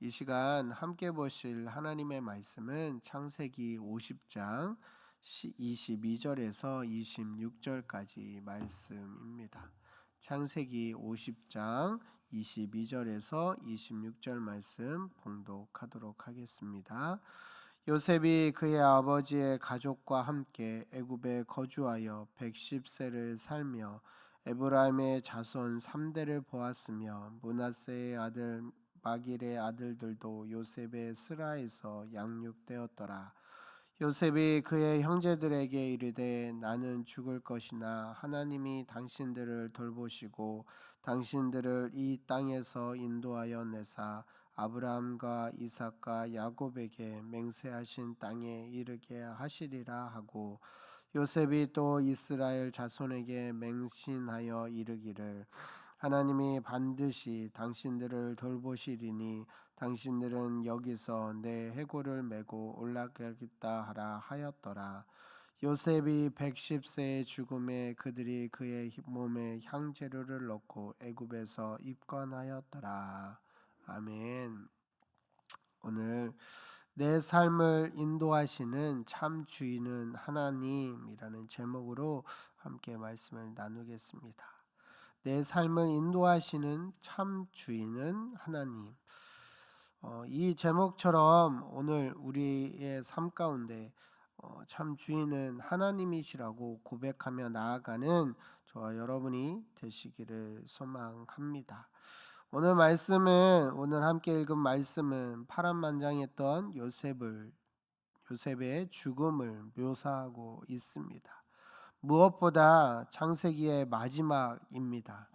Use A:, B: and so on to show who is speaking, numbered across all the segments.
A: 이 시간 함께 보실 하나님의 말씀은 창세기 50장 22절에서 26절까지 말씀입니다. 창세기 50장 22절에서 26절 말씀 봉독하도록 하겠습니다. 요셉이 그의 아버지의 가족과 함께 애굽에 거주하여 110세를 살며 에브라임의 자손 3대를 보았으며 므낫세의 아들 마길의 아들들도 요셉의 스라에서 양육되었더라. 요셉이 그의 형제들에게 이르되 나는 죽을 것이나 하나님이 당신들을 돌보시고 당신들을 이 땅에서 인도하여 내사 아브라함과 이삭과 야곱에게 맹세하신 땅에 이르게 하시리라 하고, 요셉이 또 이스라엘 자손에게 맹신하여 이르기를 하나님이 반드시 당신들을 돌보시리니 당신들은 여기서 내 해골을 메고 올라가겠다 하라 하였더라. 요셉이 110세의 죽음에 그들이 그의 몸에 향재료를 넣고 애굽에서 입건하였더라. 아멘. 오늘 내 삶을 인도하시는 참 주인은 하나님이라는 제목으로 함께 말씀을 나누겠습니다. 내 삶을 인도하시는 참 주인은 하나님. 이 제목처럼 오늘 우리의 삶 가운데 참 주인은 하나님이시라고 고백하며 나아가는 저와 여러분이 되시기를 소망합니다. 오늘 함께 읽은 말씀은 파란만장했던 요셉의 죽음을 묘사하고 있습니다. 무엇보다 창세기의 마지막입니다.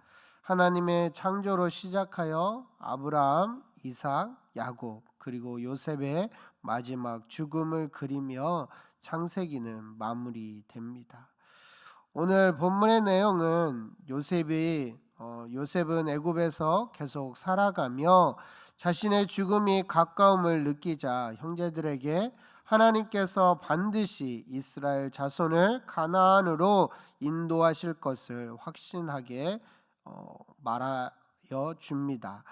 A: 하나님의 창조로 시작하여 아브라함, 이삭, 야곱 그리고 요셉의 마지막 죽음을 그리며 창세기는 마무리됩니다. 오늘 본문의 내용은 요셉은 애굽에서 계속 살아가며 자신의 죽음이 가까움을 느끼자 형제들에게 하나님께서 반드시 이스라엘 자손을 가나안으로 인도하실 것을 확신하게 말하여 줍니다.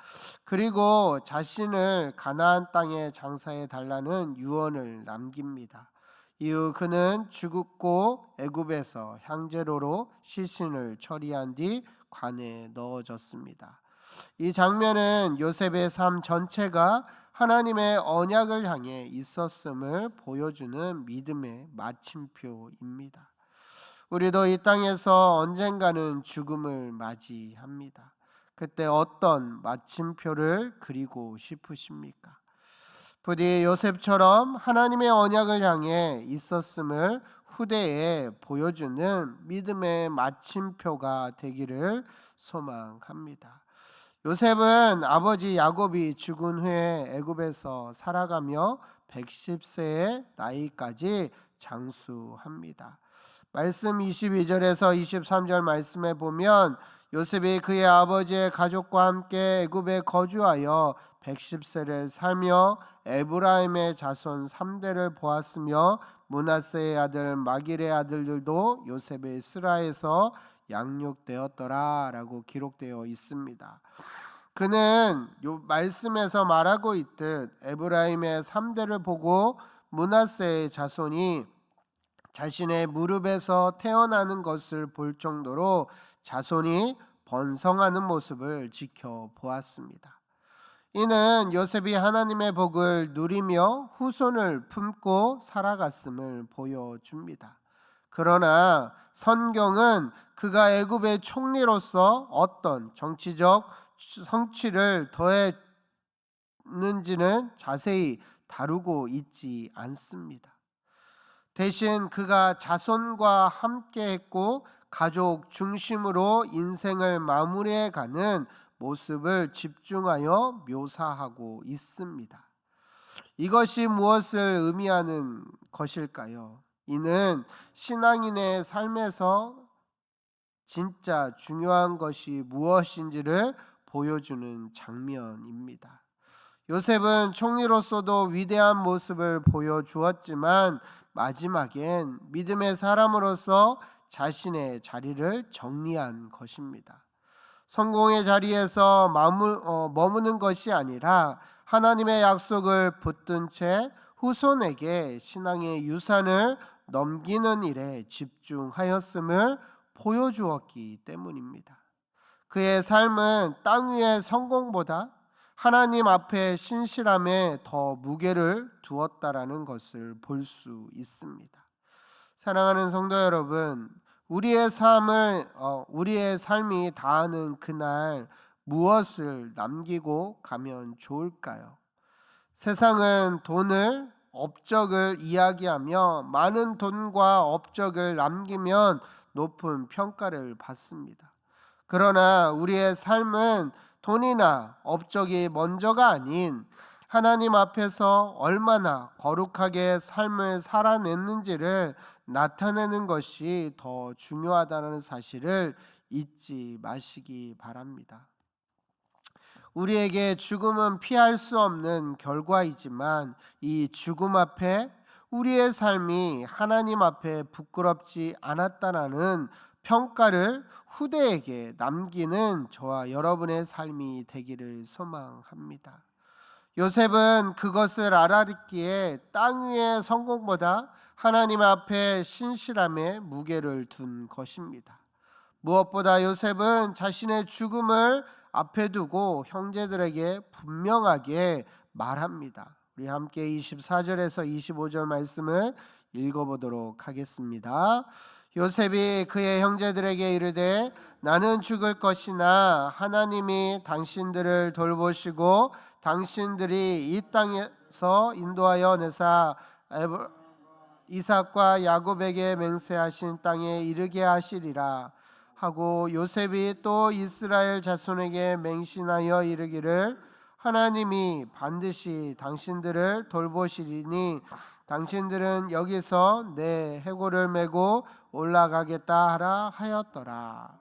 A: 그리고 자신을 가나안 땅에 장사해 달라는 유언을 남깁니다. 이후 그는 죽고 애굽에서 향제로로 시신을 처리한 뒤 관에 넣어졌습니다. 이 장면은 요셉의 삶 전체가 하나님의 언약을 향해 있었음을 보여주는 믿음의 마침표입니다. 우리도 이 땅에서 언젠가는 죽음을 맞이합니다. 그때 어떤 마침표를 그리고 싶으십니까? 부디 요셉처럼 하나님의 언약을 향해 있었음을 후대에 보여주는 믿음의 마침표가 되기를 소망합니다. 요셉은 아버지 야곱이 죽은 후에 애굽에서 살아가며 110세의 나이까지 장수합니다. 말씀 22절에서 23절 말씀에 보면 요셉이 그의 아버지의 가족과 함께 애굽에 거주하여 110세를 살며 에브라임의 자손 3대를 보았으며 므낫세의 아들 마길의 아들들도 요셉의 스라에서 양육되었더라 라고 기록되어 있습니다. 그는 요 말씀에서 말하고 있듯 에브라임의 3대를 보고 므낫세의 자손이 자신의 무릎에서 태어나는 것을 볼 정도로 자손이 번성하는 모습을 지켜보았습니다. 이는 요셉이 하나님의 복을 누리며 후손을 품고 살아갔음을 보여줍니다. 그러나 성경은 그가 애굽의 총리로서 어떤 정치적 성취를 더했는지는 자세히 다루고 있지 않습니다. 대신 그가 자손과 함께 했고 가족 중심으로 인생을 마무리해가는 모습을 집중하여 묘사하고 있습니다. 이것이 무엇을 의미하는 것일까요? 이는 신앙인의 삶에서 진짜 중요한 것이 무엇인지를 보여주는 장면입니다. 요셉은 총리로서도 위대한 모습을 보여주었지만 마지막엔 믿음의 사람으로서 자신의 자리를 정리한 것입니다. 성공의 자리에서 머무는 것이 아니라 하나님의 약속을 붙든 채 후손에게 신앙의 유산을 넘기는 일에 집중하였음을 보여주었기 때문입니다. 그의 삶은 땅 위의 성공보다 하나님 앞에 신실함에 더 무게를 두었다라는 것을 볼 수 있습니다. 사랑하는 성도 여러분, 우리의 삶이 다하는 그날 무엇을 남기고 가면 좋을까요? 세상은 돈을, 업적을 이야기하며 많은 돈과 업적을 남기면 높은 평가를 받습니다. 그러나 우리의 삶은 돈이나 업적이 먼저가 아닌 하나님 앞에서 얼마나 거룩하게 삶을 살아냈는지를 나타내는 것이 더 중요하다는 사실을 잊지 마시기 바랍니다. 우리에게 죽음은 피할 수 없는 결과이지만 이 죽음 앞에 우리의 삶이 하나님 앞에 부끄럽지 않았다라는 평가를 후대에게 남기는 저와 여러분의 삶이 되기를 소망합니다. 요셉은 그것을 알았기에 땅 위의 성공보다 하나님 앞에 신실함에 무게를 둔 것입니다. 무엇보다 요셉은 자신의 죽음을 앞에 두고 형제들에게 분명하게 말합니다. 우리 함께 24절에서 25절 말씀을 읽어보도록 하겠습니다. 요셉이 그의 형제들에게 이르되 나는 죽을 것이나 하나님이 당신들을 돌보시고 당신들이 이 땅에서 인도하여 내사 이삭과 야곱에게 맹세하신 땅에 이르게 하시리라 하고, 요셉이 또 이스라엘 자손에게 맹신하여 이르기를 하나님이 반드시 당신들을 돌보시리니 당신들은 여기서 내 해골을 메고 올라가겠다 하라 하였더라.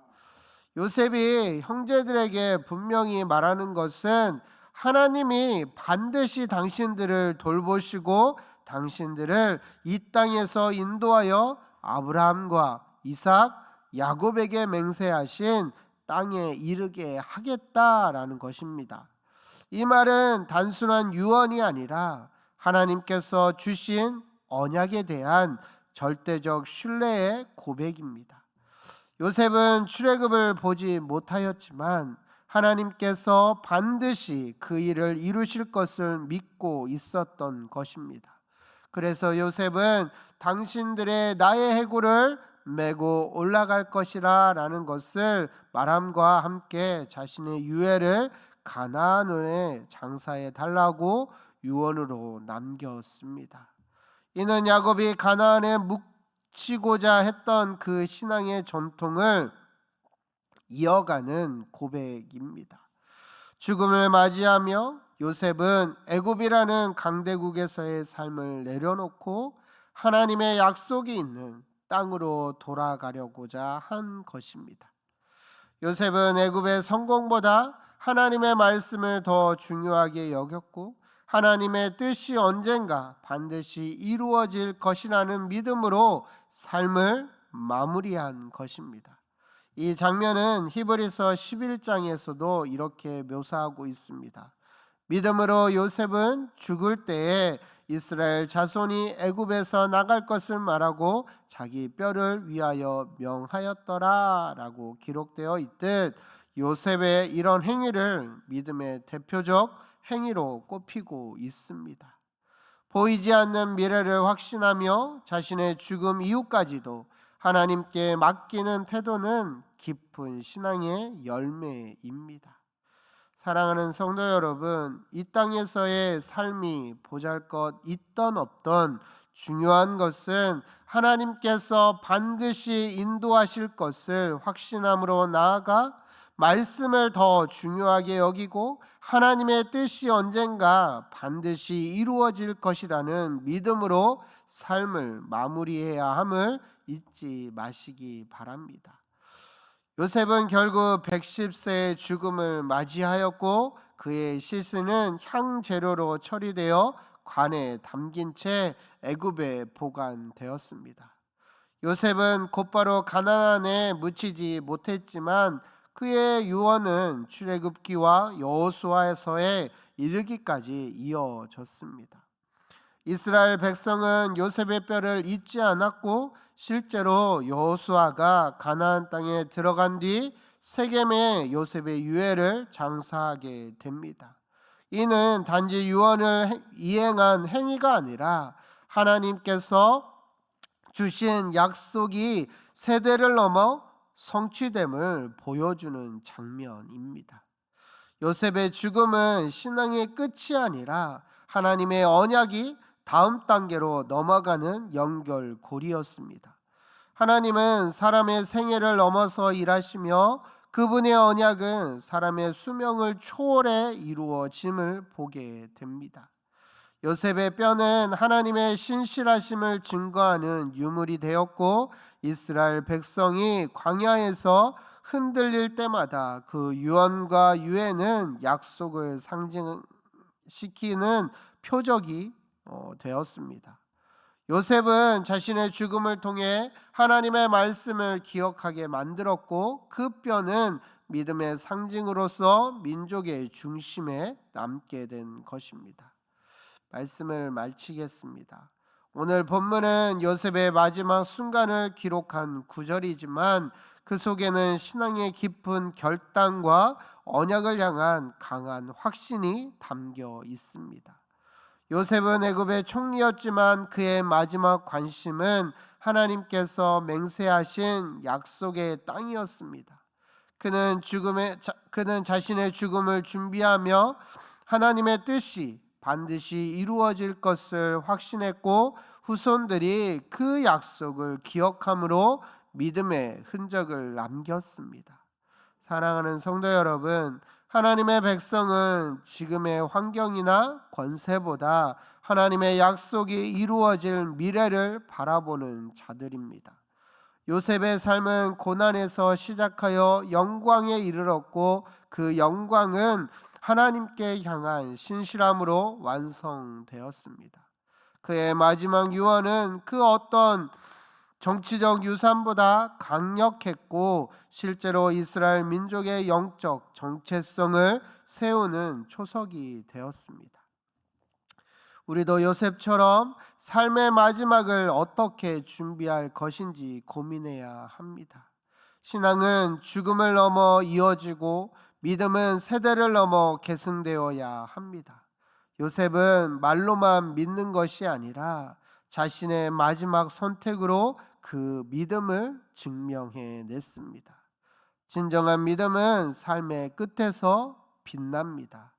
A: 요셉이 형제들에게 분명히 말하는 것은 하나님이 반드시 당신들을 돌보시고 당신들을 이 땅에서 인도하여 아브라함과 이삭, 야곱에게 맹세하신 땅에 이르게 하겠다라는 것입니다. 이 말은 단순한 유언이 아니라 하나님께서 주신 언약에 대한 절대적 신뢰의 고백입니다. 요셉은 출애굽을 보지 못하였지만 하나님께서 반드시 그 일을 이루실 것을 믿고 있었던 것입니다. 그래서 요셉은 당신들의 나의 해골을 메고 올라갈 것이라 라는 것을 말함과 함께 자신의 유해를 가나안에 장사해 달라고 유언으로 남겼습니다. 이는 야곱이 가나안에 묵히고자 했던 그 신앙의 전통을 이어가는 고백입니다. 죽음을 맞이하며 요셉은 애굽이라는 강대국에서의 삶을 내려놓고 하나님의 약속이 있는 땅으로 돌아가려고자 한 것입니다. 요셉은 애굽의 성공보다 하나님의 말씀을 더 중요하게 여겼고 하나님의 뜻이 언젠가 반드시 이루어질 것이라는 믿음으로 삶을 마무리한 것입니다. 이 장면은 히브리서 11장에서도 이렇게 묘사하고 있습니다. 믿음으로 요셉은 죽을 때에 이스라엘 자손이 애굽에서 나갈 것을 말하고 자기 뼈를 위하여 명하였더라 라고 기록되어 있듯 요셉의 이런 행위를 믿음의 대표적 행위로 꼽히고 있습니다. 보이지 않는 미래를 확신하며 자신의 죽음 이후까지도 하나님께 맡기는 태도는 깊은 신앙의 열매입니다. 사랑하는 성도 여러분, 이 땅에서의 삶이 보잘것 있던 없던 중요한 것은 하나님께서 반드시 인도하실 것을 확신함으로 나아가 말씀을 더 중요하게 여기고 하나님의 뜻이 언젠가 반드시 이루어질 것이라는 믿음으로 삶을 마무리해야 함을 잊지 마시기 바랍니다. 요셉은 결국 110세의 죽음을 맞이하였고 그의 실스는 향재료로 처리되어 관에 담긴 채 애굽에 보관되었습니다. 요셉은 곧바로 가나안에 묻히지 못했지만 그의 유언은 출애굽기와 여호수아서에 이르기까지 이어졌습니다. 이스라엘 백성은 요셉의 뼈를 잊지 않았고 실제로 여호수아가 가나안 땅에 들어간 뒤 세겜에 요셉의 유해를 장사하게 됩니다. 이는 단지 유언을 이행한 행위가 아니라 하나님께서 주신 약속이 세대를 넘어 성취됨을 보여주는 장면입니다. 요셉의 죽음은 신앙의 끝이 아니라 하나님의 언약이 다음 단계로 넘어가는 연결고리였습니다. 하나님은 사람의 생애를 넘어서 일하시며 그분의 언약은 사람의 수명을 초월해 이루어짐을 보게 됩니다. 요셉의 뼈는 하나님의 신실하심을 증거하는 유물이 되었고 이스라엘 백성이 광야에서 흔들릴 때마다 그 유언과 유해는 약속을 상징시키는 표적이 되었습니다. 요셉은 자신의 죽음을 통해 하나님의 말씀을 기억하게 만들었고 그 뼈는 믿음의 상징으로서 민족의 중심에 남게 된 것입니다. 말씀을 마치겠습니다. 오늘 본문은 요셉의 마지막 순간을 기록한 구절이지만 그 속에는 신앙의 깊은 결단과 언약을 향한 강한 확신이 담겨 있습니다. 요셉은 애굽의 총리였지만 그의 마지막 관심은 하나님께서 맹세하신 약속의 땅이었습니다. 그는 자신의 죽음을 준비하며 하나님의 뜻이 반드시 이루어질 것을 확신했고 후손들이 그 약속을 기억함으로 믿음의 흔적을 남겼습니다. 사랑하는 성도 여러분, 하나님의 백성은 지금의 환경이나 권세보다 하나님의 약속이 이루어질 미래를 바라보는 자들입니다. 요셉의 삶은 고난에서 시작하여 영광에 이르렀고 그 영광은 하나님께 향한 신실함으로 완성되었습니다. 그의 마지막 유언은 그 어떤 정치적 유산보다 강력했고 실제로 이스라엘 민족의 영적 정체성을 세우는 초석이 되었습니다. 우리도 요셉처럼 삶의 마지막을 어떻게 준비할 것인지 고민해야 합니다. 신앙은 죽음을 넘어 이어지고 믿음은 세대를 넘어 계승되어야 합니다. 요셉은 말로만 믿는 것이 아니라 자신의 마지막 선택으로 그 믿음을 증명해 냈습니다. 진정한 믿음은 삶의 끝에서 빛납니다.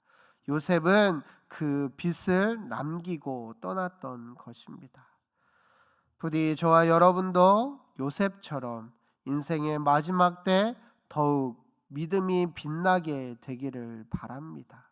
A: 요셉은 그 빛을 남기고 떠났던 것입니다. 부디 저와 여러분도 요셉처럼 인생의 마지막 때 더욱 믿음이 빛나게 되기를 바랍니다.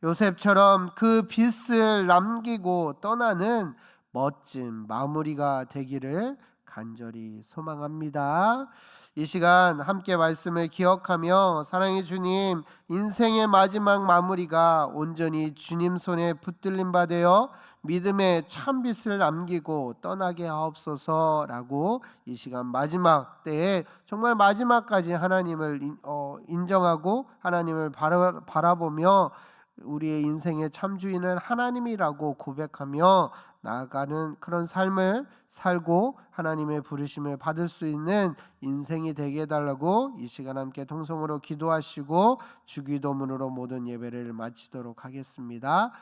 A: 요셉처럼 그 빛을 남기고 떠나는 멋진 마무리가 되기를 간절히 소망합니다. 이 시간 함께 말씀을 기억하며 사랑의 주님, 인생의 마지막 마무리가 온전히 주님 손에 붙들린 바 되어 믿음의 참 빛을 남기고 떠나게 하옵소서라고 이 시간 마지막 때에 정말 마지막까지 하나님을 인정하고 하나님을 바라보며 우리의 인생의 참주인은 하나님이라고 고백하며 나아가는 그런 삶을 살고 하나님의 부르심을 받을 수 있는 인생이 되게 해달라고 이 시간 함께 통성으로 기도하시고 주기도문으로 모든 예배를 마치도록 하겠습니다.